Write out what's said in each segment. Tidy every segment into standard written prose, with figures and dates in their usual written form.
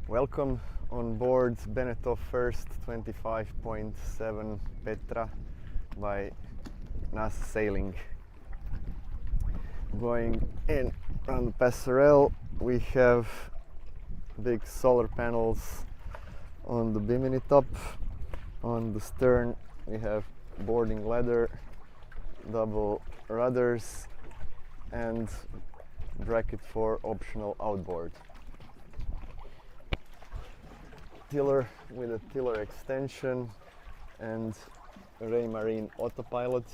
Welcome on board Beneteau First 25.7 PETRA by NAS Sailing. Going in on the passerelle, we have big solar panels on the bimini top. On the stern we have boarding ladder, double rudders and bracket for optional outboard. Tiller with a tiller extension and Ray Marine autopilot,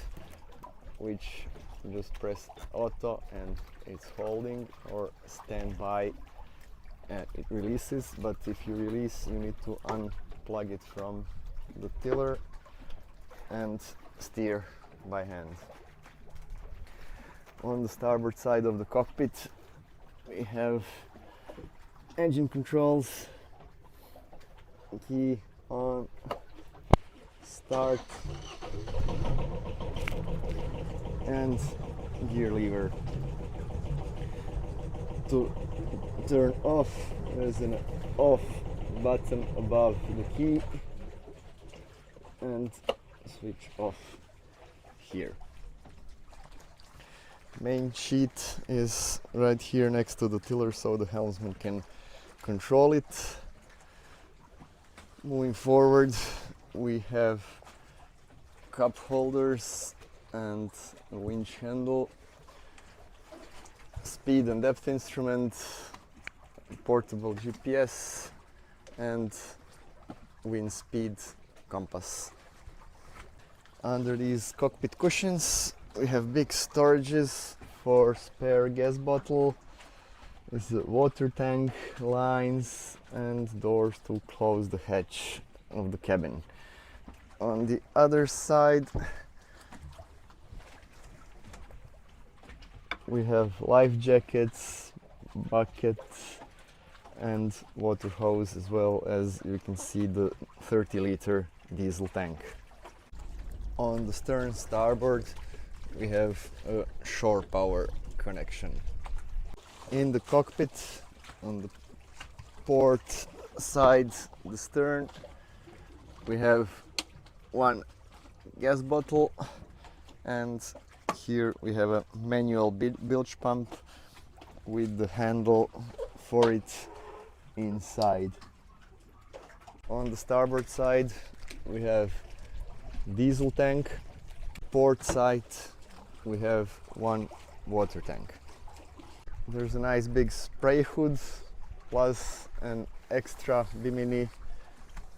which just press auto and it's holding, or standby and it releases, but if you release you need to unplug it from the tiller and steer by hand. On the starboard side of the cockpit we have engine controls, key on, start, and gear lever. To turn off, there's an off button above the key, and switch off here. Main sheet is right here next to the tiller, so the helmsman can control it. Moving forward, we have cup holders and a winch handle, speed and depth instrument, portable GPS and wind speed compass. Under these cockpit cushions we have big storages for spare gas bottle, with the water tank, lines and doors to close the hatch of the cabin. On the other side we have life jackets, bucket and water hose, as well as you can see the 30-liter diesel tank. On the stern starboard we have a shore power connection. In the cockpit, on the port side, the stern, we have one gas bottle, and here we have a manual bilge pump with the handle for it inside. On the starboard side we have diesel tank. Port side we have one water tank. There's a nice big spray hood plus an extra bimini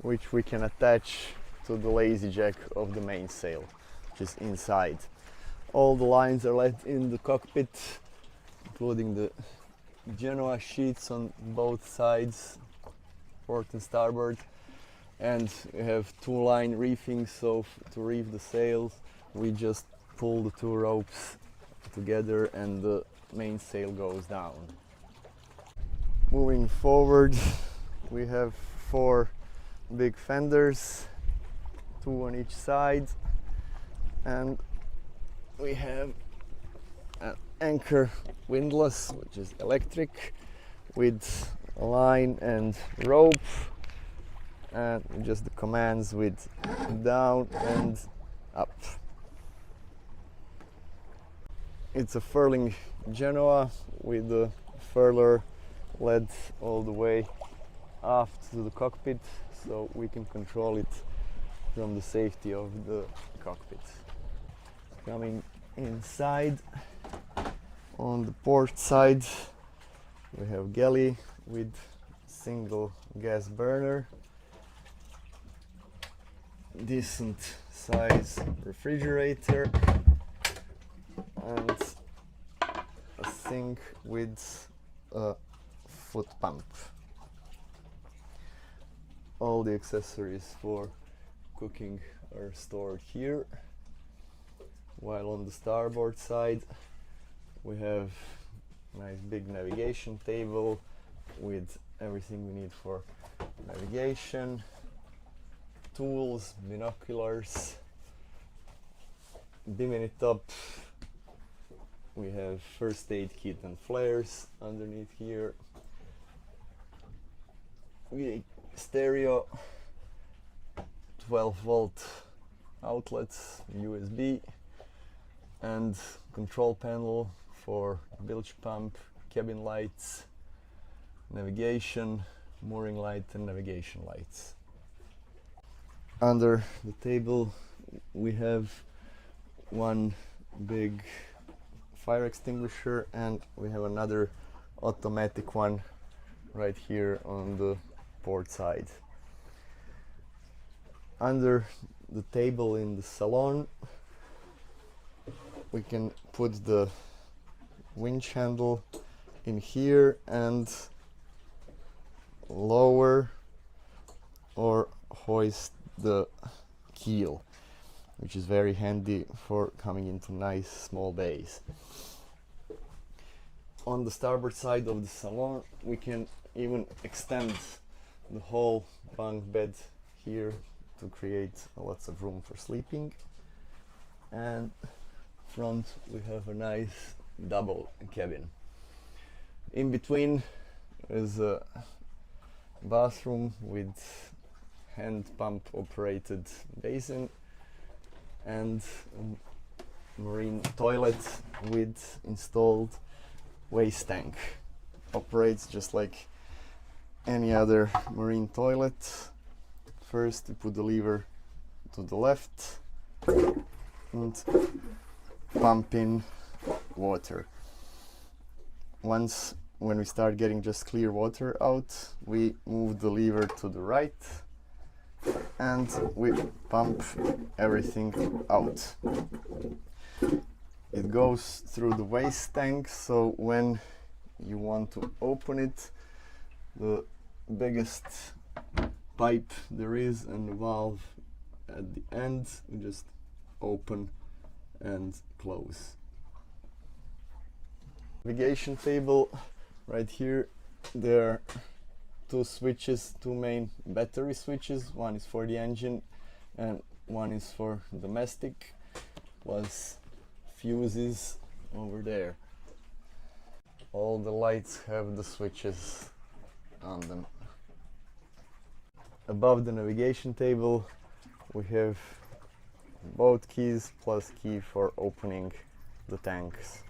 which we can attach to the lazy jack of the mainsail, which is inside. All the lines are let in the cockpit, including the Genoa sheets on both sides, port and starboard, and we have two line reefing, so to reef the sails we just pull the two ropes together and the mainsail goes down. Moving forward, we have four big fenders, two on each side, and we have an anchor windlass, which is electric, with a line and rope, and just the commands with down and up. It's a furling Genoa with the furler led all the way aft to the cockpit, so we can control it from the safety of the cockpit. Coming inside, on the port side we have galley with single gas burner, decent size refrigerator and a sink with a foot pump. All the accessories for cooking are stored here, while on the starboard side we have a nice big navigation table with everything we need for navigation, tools, binoculars, bimini top. We have first aid kit and flares underneath here. stereo, 12-volt outlets, USB, and control panel for bilge pump, cabin lights, navigation, mooring light and navigation lights. Under the table we have one big fire extinguisher, and we have another automatic one right here on the port side. Under the table in the salon we can put the winch handle in here and lower or hoist the keel, which is very handy for coming into nice small bays. On the starboard side of the salon we can even extend the whole bunk bed here to create lots of room for sleeping, and front we have a nice double cabin. In between is a bathroom with hand pump operated basin and a marine toilet with installed waste tank. Operates just like any other marine toilet. First we put the lever to the left and pump in water. When we start getting just clear water out, we move the lever to the right and we pump everything out. It goes through the waste tank, so when you want to open it, the biggest pipe there is and the valve at the end, you just open and close. Navigation table right here, there are two switches, two main battery switches. One is for the engine and one is for domestic, plus fuses over there. All the lights have the switches on them. Above the navigation table we have boat keys plus key for opening the tanks.